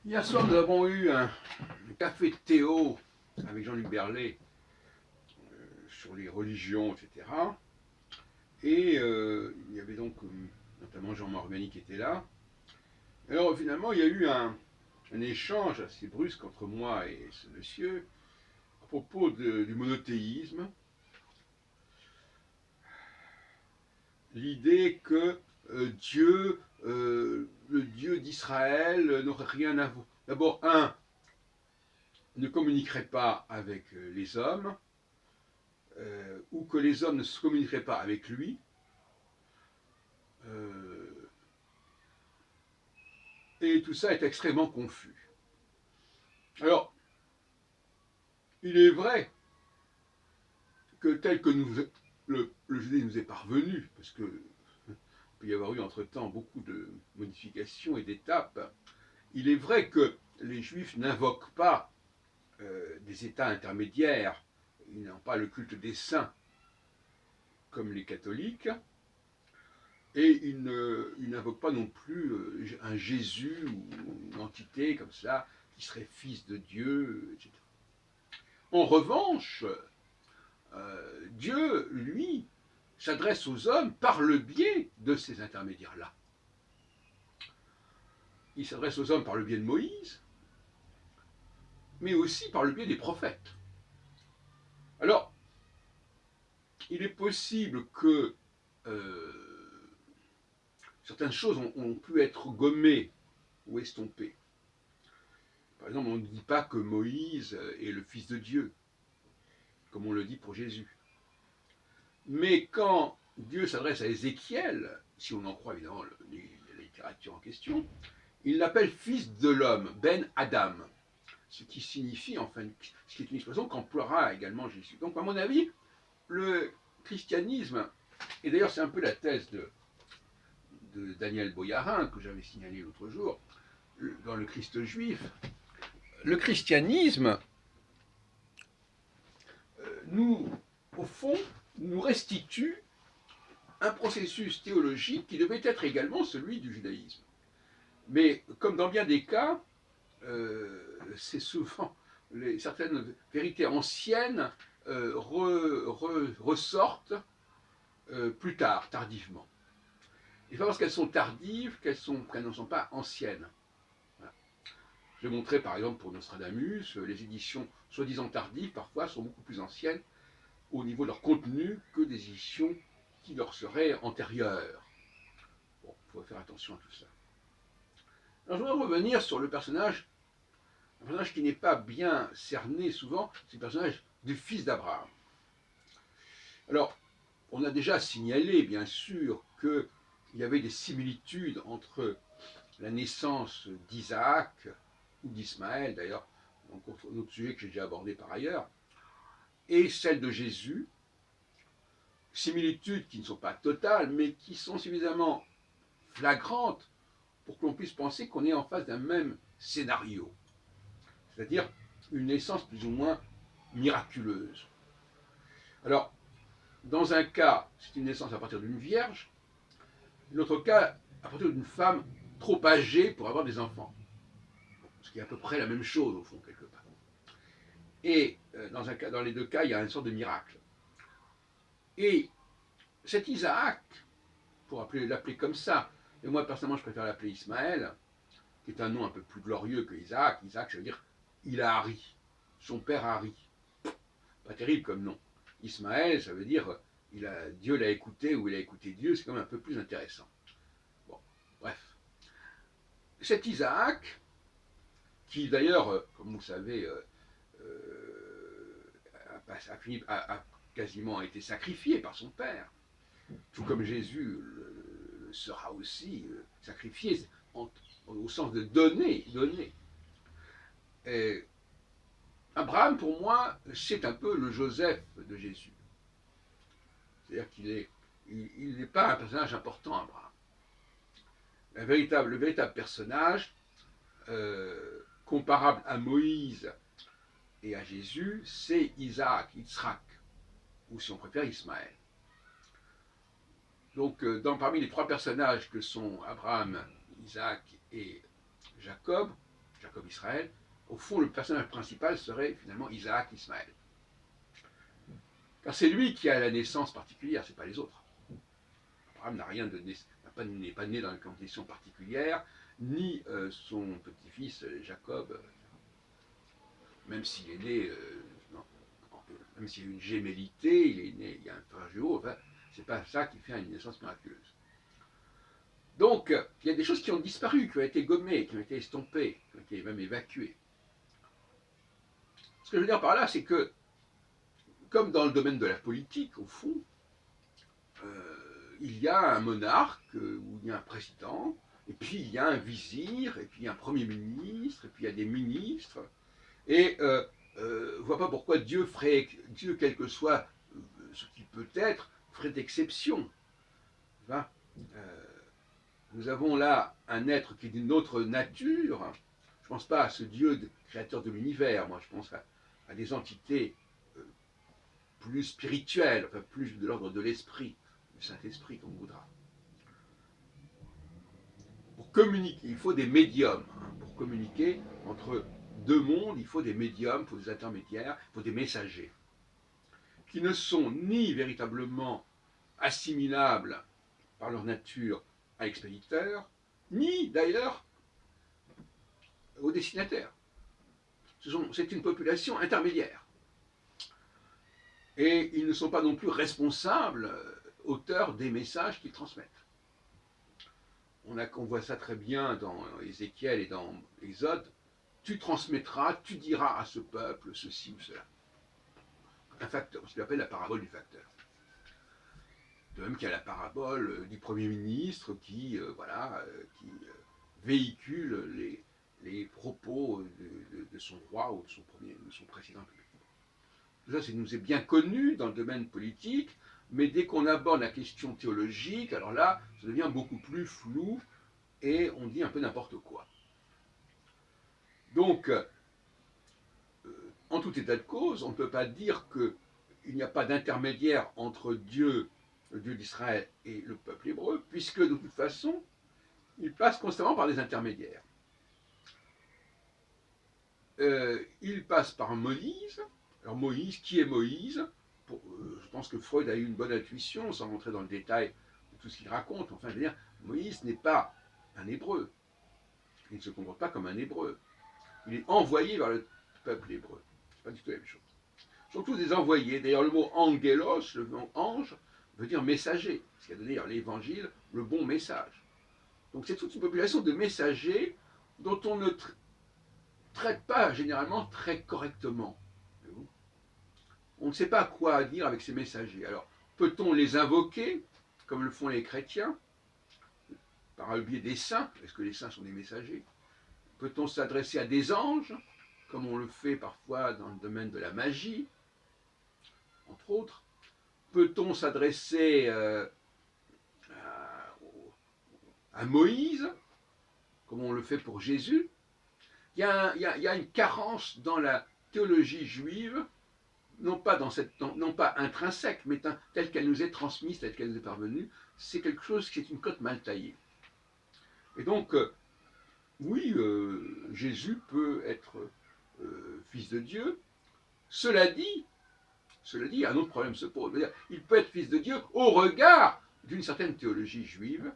Hier soir, nous avons eu un café Théo avec Jean-Luc Berlet sur les religions, etc. Et il y avait donc notamment Jean Morgani qui était là. Alors finalement, il y a eu un échange assez brusque entre moi et ce monsieur à propos du monothéisme. L'idée que Dieu, le Dieu d'Israël, n'aurait rien à voir. D'abord, ne communiquerait pas avec les hommes, ou que les hommes ne se communiqueraient pas avec lui, euh, et tout ça est extrêmement confus. Alors, il est vrai que tel que le judaïsme nous est parvenu, parce que peut y avoir eu entre-temps beaucoup de modifications et d'étapes, il est vrai que les juifs n'invoquent pas des états intermédiaires, ils n'ont pas le culte des saints comme les catholiques, et ils n'invoquent pas non plus un Jésus ou une entité comme ça qui serait fils de Dieu, etc. En revanche, Dieu, lui, s'adresse aux hommes par le biais de ces intermédiaires-là. Il s'adresse aux hommes par le biais de Moïse, mais aussi par le biais des prophètes. Alors, il est possible que certaines choses ont pu être gommées ou estompées. Par exemple, on ne dit pas que Moïse est le fils de Dieu, comme on le dit pour Jésus. Mais quand Dieu s'adresse à Ézéchiel, si on en croit évidemment la littérature en question, il l'appelle fils de l'homme, Ben Adam, ce qui signifie, enfin, ce qui est une expression qu'emploiera également Jésus. Donc, à mon avis, le christianisme, et d'ailleurs c'est un peu la thèse de Daniel Boyarin que j'avais signalé l'autre jour, dans le Christ juif, le christianisme, nous, au fond, nous restitue un processus théologique qui devait être également celui du judaïsme. Mais comme dans bien des cas, c'est souvent certaines vérités anciennes ressortent plus tard, tardivement. Et pas parce qu'elles sont tardives qu'elles ne sont pas anciennes. Voilà. Je montrais par exemple pour Nostradamus, les éditions soi-disant tardives parfois sont beaucoup plus anciennes au niveau de leur contenu que des éditions qui leur seraient antérieures. Bon, il faut faire attention à tout ça. Alors je voudrais revenir sur un personnage qui n'est pas bien cerné souvent, c'est le personnage du fils d'Abraham. Alors, on a déjà signalé, bien sûr, qu'il y avait des similitudes entre la naissance d'Isaac ou d'Ismaël, d'ailleurs, un autre sujet que j'ai déjà abordé par ailleurs, et celle de Jésus, similitudes qui ne sont pas totales, mais qui sont suffisamment flagrantes pour qu'on puisse penser qu'on est en face d'un même scénario, c'est-à-dire une naissance plus ou moins miraculeuse. Alors, dans un cas, c'est une naissance à partir d'une vierge, dans l'autre cas, à partir d'une femme trop âgée pour avoir des enfants. Ce qui est à peu près la même chose, au fond, quelque part. Et dans les deux cas, il y a une sorte de miracle. Et cet Isaac, pour l'appeler comme ça, et moi personnellement je préfère l'appeler Ismaël, qui est un nom un peu plus glorieux que Isaac. Isaac, ça veut dire il a Hari, son père Hari. Pas terrible comme nom. Ismaël, ça veut dire Dieu l'a écouté ou il a écouté Dieu, c'est quand même un peu plus intéressant. Bon, bref. Cet Isaac, qui d'ailleurs, comme vous le savez, a quasiment été sacrifié par son père, tout comme Jésus le sera aussi sacrifié au sens de donner, donner. Et Abraham, pour moi, c'est un peu le Joseph de Jésus. C'est-à-dire il n'est pas un personnage important, Abraham. Le véritable personnage, comparable à Moïse et à Jésus, c'est Isaac, Yitzhak, ou si on préfère Ismaël. Donc, parmi les trois personnages que sont Abraham, Isaac et Jacob, Jacob Israël, au fond, le personnage principal serait finalement Isaac Ismaël. Car c'est lui qui a la naissance particulière, c'est pas les autres. Abraham n'a rien de n'est pas né dans une condition particulière, ni son petit-fils Jacob, même s'il est né, non, même s'il y a une gémellité, il est né, il y a un frère jumeau, enfin, c'est pas ça qui fait une naissance miraculeuse. Donc, il y a des choses qui ont disparu, qui ont été gommées, qui ont été estompées, qui ont été même évacuées. Ce que je veux dire par là, c'est que, comme dans le domaine de la politique, au fond, il y a un monarque, où il y a un président, et puis il y a un vizir, et puis il y a un premier ministre, et puis il y a des ministres, et je ne vois pas pourquoi Dieu, quel que soit ce qu'il peut être, ferait exception. Nous avons là un être qui est d'une autre nature. Je ne pense pas à ce Dieu créateur de l'univers, moi je pense à des entités plus spirituelles, enfin plus de l'ordre de l'esprit, du Saint-Esprit, comme on voudra. Pour communiquer, il faut des médiums. Pour communiquer entre deux mondes, il faut des médiums, il faut des intermédiaires, il faut des messagers, qui ne sont ni véritablement assimilables par leur nature à l'expéditeur, ni d'ailleurs au destinataire. C'est une population intermédiaire. Et ils ne sont pas non plus responsables, auteurs des messages qu'ils transmettent. On voit ça très bien dans Ézéchiel et dans Exode. Tu transmettras, tu diras à ce peuple ceci ou cela. Un facteur, ce qu'on appelle la parabole du facteur. De même qu'il y a la parabole du Premier ministre qui véhicule les propos de son roi ou de son président public. Tout ça, nous est bien connu dans le domaine politique, mais dès qu'on aborde la question théologique, alors là, ça devient beaucoup plus flou et on dit un peu n'importe quoi. Donc, en tout état de cause, on ne peut pas dire qu'il n'y a pas d'intermédiaire entre Dieu, le Dieu d'Israël, et le peuple hébreu, puisque de toute façon, il passe constamment par des intermédiaires. Il passe par Moïse. Alors Moïse, qui est Moïse ? Je pense que Freud a eu une bonne intuition, sans rentrer dans le détail de tout ce qu'il raconte. Enfin, je veux dire, Moïse n'est pas un hébreu. Il ne se comporte pas comme un hébreu. Il est envoyé vers le peuple hébreu. C'est pas du tout la même chose. Surtout des envoyés. D'ailleurs, le mot angelos, le mot ange, veut dire messager. Ce qui a donné à l'évangile le bon message. Donc c'est toute une population de messagers dont on ne traite pas généralement très correctement. On ne sait pas quoi dire avec ces messagers. Alors, peut-on les invoquer, comme le font les chrétiens, par le biais des saints? Est-ce que les saints sont des messagers? Peut-on s'adresser à des anges, comme on le fait parfois dans le domaine de la magie, entre autres? Peut-on s'adresser à Moïse, comme on le fait pour Jésus? Il y a une carence dans la théologie juive, non pas intrinsèque, mais telle qu'elle nous est transmise, telle qu'elle nous est parvenue. C'est quelque chose qui est une cote mal taillée. Et donc, oui, Jésus peut être fils de Dieu. Cela dit, un autre problème se pose. Il peut être fils de Dieu au regard d'une certaine théologie juive,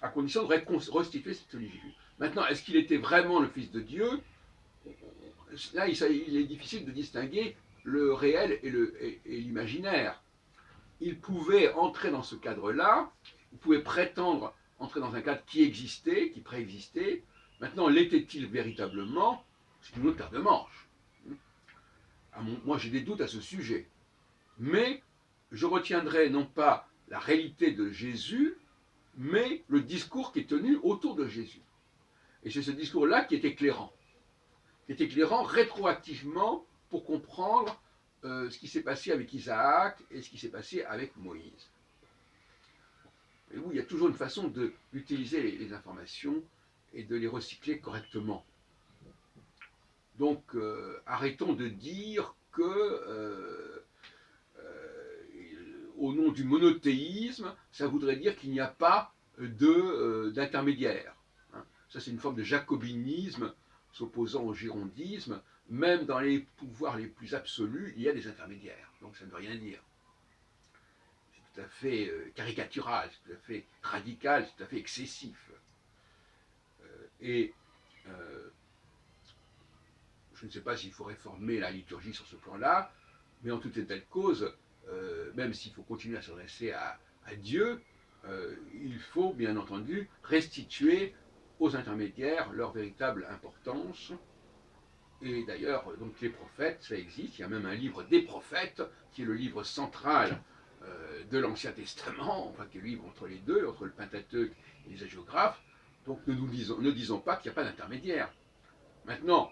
à condition de restituer cette théologie juive. Maintenant, est-ce qu'il était vraiment le fils de Dieu? Là, il est difficile de distinguer le réel et l'imaginaire. Il pouvait entrer dans ce cadre-là, il pouvait prétendre entrer dans un cadre qui existait, qui préexistait. Maintenant, l'était-il véritablement? C'est une autre paire de manches. Moi, j'ai des doutes à ce sujet. Mais je retiendrai non pas la réalité de Jésus, mais le discours qui est tenu autour de Jésus. Et c'est ce discours-là qui est éclairant rétroactivement pour comprendre ce qui s'est passé avec Isaac et ce qui s'est passé avec Moïse. Et oui, il y a toujours une façon d'utiliser les informations et de les recycler correctement. Donc, arrêtons de dire que, au nom du monothéisme, ça voudrait dire qu'il n'y a pas d'intermédiaire. Ça, c'est une forme de jacobinisme s'opposant au girondisme, même dans les pouvoirs les plus absolus, il y a des intermédiaires. Donc ça ne veut rien dire. C'est tout à fait caricatural, c'est tout à fait radical, c'est tout à fait excessif. Et je ne sais pas s'il faut réformer la liturgie sur ce plan-là, mais en tout état de cause, même s'il faut continuer à s'adresser à Dieu, il faut bien entendu restituer aux intermédiaires leur véritable importance. Et d'ailleurs, donc les prophètes, ça existe, il y a même un livre des prophètes, qui est le livre central de l'Ancien Testament, enfin qui est le livre entre les deux, entre le Pentateuque et les hagiographes. Donc ne disons pas qu'il n'y a pas d'intermédiaire. Maintenant,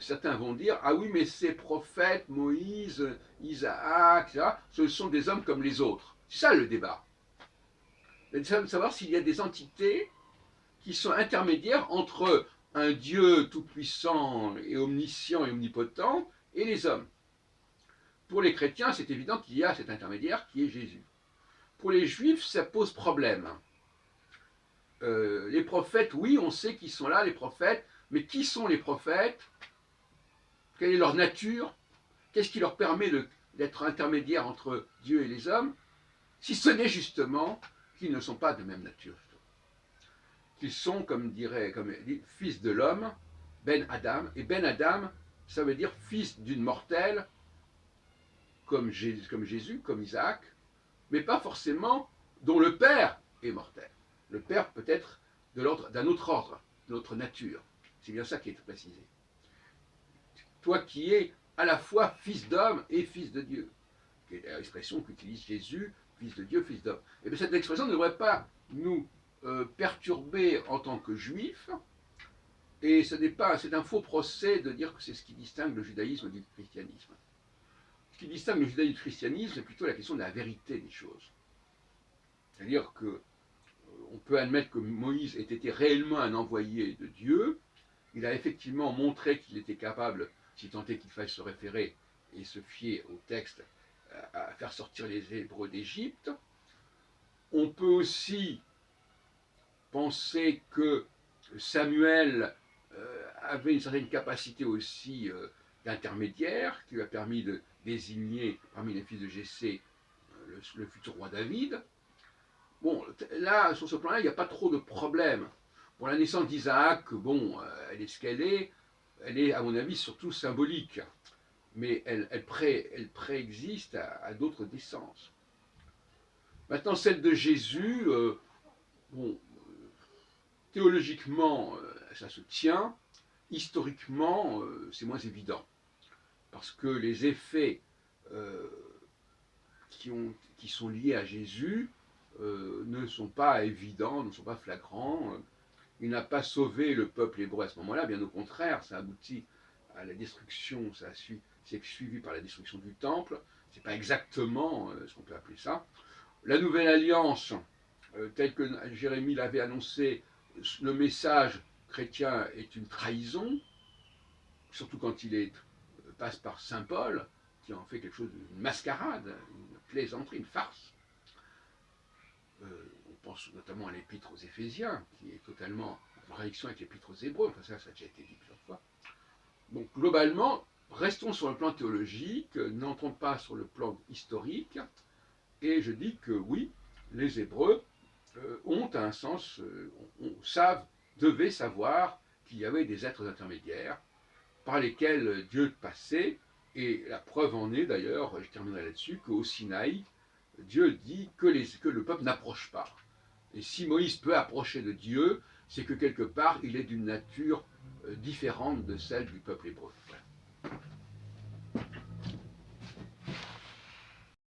certains vont dire, ah oui, mais ces prophètes, Moïse, Isaac, etc., ce sont des hommes comme les autres. C'est ça le débat. C'est de savoir s'il y a des entités qui sont intermédiaires entre un Dieu tout-puissant et omniscient et omnipotent et les hommes. Pour les chrétiens, c'est évident qu'il y a cet intermédiaire qui est Jésus. Pour les juifs, ça pose problème. Les prophètes, oui, on sait qu'ils sont là, les prophètes, mais qui sont les prophètes? Quelle est leur nature? Qu'est-ce qui leur permet d'être intermédiaires entre Dieu et les hommes? Si ce n'est justement qu'ils ne sont pas de même nature. Qu'ils sont, comme dit, fils de l'homme, Ben Adam. Et Ben Adam, ça veut dire fils d'une mortelle, comme Jésus, comme Isaac, mais pas forcément dont le père est mortel. Le père peut être d'un autre ordre, de notre nature. C'est bien ça qui est précisé. Toi qui es à la fois fils d'homme et fils de Dieu, qui est l'expression qu'utilise Jésus, fils de Dieu, fils d'homme. Et bien cette expression ne devrait pas nous perturber en tant que juifs, et c'est un faux procès de dire que c'est ce qui distingue le judaïsme du christianisme. Ce qui distingue le judaïsme du christianisme, c'est plutôt la question de la vérité des choses. C'est-à-dire que on peut admettre que Moïse ait été réellement un envoyé de Dieu. Il a effectivement montré qu'il était capable, si tant est qu'il faille se référer et se fier au texte, à faire sortir les Hébreux d'Égypte. On peut aussi penser que Samuel avait une certaine capacité aussi d'intermédiaire, qui lui a permis de désigner parmi les fils de Jessé le futur roi David. Bon, là, sur ce plan-là, il n'y a pas trop de problème. Pour la naissance d'Isaac, bon, elle est ce qu'elle est, à mon avis, surtout symbolique. Mais elle préexiste à d'autres naissances. Maintenant, celle de Jésus, bon, théologiquement, ça se tient. Historiquement, c'est moins évident. Parce que les effets qui sont liés à Jésus ne sont pas évidents, ne sont pas flagrants. Il n'a pas sauvé le peuple hébreu à ce moment-là, bien au contraire, ça aboutit à la destruction, c'est suivi par la destruction du temple. C'est pas exactement ce qu'on peut appeler ça. La nouvelle alliance, telle que Jérémie l'avait annoncé, le message chrétien est une trahison, surtout quand passe par saint Paul, qui en fait quelque chose d'une mascarade, une plaisanterie, une farce. On pense notamment à l'épître aux Éphésiens, qui est totalement en contradiction avec l'épître aux Hébreux, enfin ça a déjà été dit plusieurs fois. Donc globalement, restons sur le plan théologique, n'entrons pas sur le plan historique, et je dis que oui, les Hébreux ont un sens, devaient savoir qu'il y avait des êtres intermédiaires par lesquels Dieu passait, et la preuve en est d'ailleurs, je terminerai là-dessus, qu'au Sinaï, Dieu dit que le peuple n'approche pas. Et si Moïse peut approcher de Dieu, c'est que quelque part il est d'une nature différente de celle du peuple hébreu. Voilà.